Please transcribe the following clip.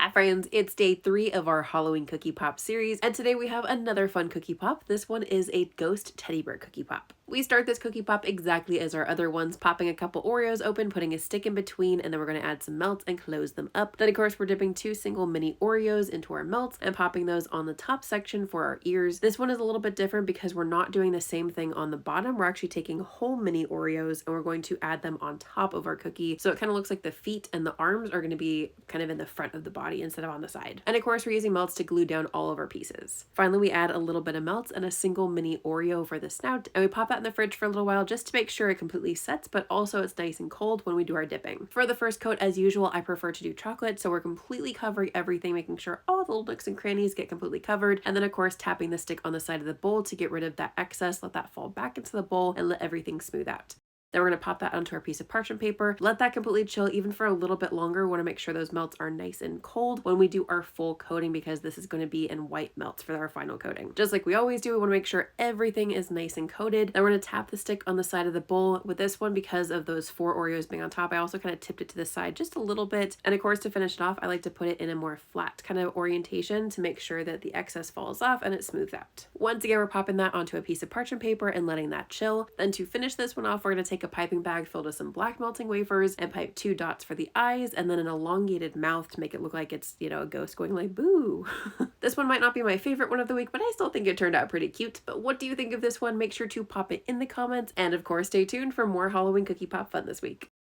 Hi friends, it's day 3 of our Halloween Cookie Pop series, and today we have another fun cookie pop. This one is a ghost teddy bear cookie pop. We start this cookie pop exactly as our other ones, popping a couple Oreos open, putting a stick in between, and then we're going to add some melts and close them up. Then of course we're dipping 2 single mini Oreos into our melts and popping those on the top section for our ears. This one is a little bit different because we're not doing the same thing on the bottom. We're actually taking whole mini Oreos and we're going to add them on top of our cookie. So it kind of looks like the feet and the arms are going to be kind of in the front of the body instead of on the side. And of course we're using melts to glue down all of our pieces. Finally, we add a little bit of melts and a single mini Oreo for the snout, and we pop that in the fridge for a little while just to make sure it completely sets, but also it's nice and cold when we do our dipping. For the first coat, as usual, I prefer to do chocolate, so we're completely covering everything, making sure all the little nooks and crannies get completely covered, and then of course tapping the stick on the side of the bowl to get rid of that excess, let that fall back into the bowl, and let everything smooth out. Then we're going to pop that onto our piece of parchment paper, let that completely chill even for a little bit longer. We want to make sure those melts are nice and cold when we do our full coating because this is going to be in white melts for our final coating. Just like we always do, we want to make sure everything is nice and coated. Then we're going to tap the stick on the side of the bowl. With this one, because of those 4 Oreos being on top, I also kind of tipped it to the side just a little bit. And of course, to finish it off, I like to put it in a more flat kind of orientation to make sure that the excess falls off and it smooths out. Once again, we're popping that onto a piece of parchment paper and letting that chill. Then to finish this one off, we're going to take a piping bag filled with some black melting wafers and pipe 2 dots for the eyes and then an elongated mouth to make it look like it's, a ghost going like boo. This one might not be my favorite one of the week, but I still think it turned out pretty cute. But what do you think of this one? Make sure to pop it in the comments, and of course stay tuned for more Halloween cookie pop fun this week.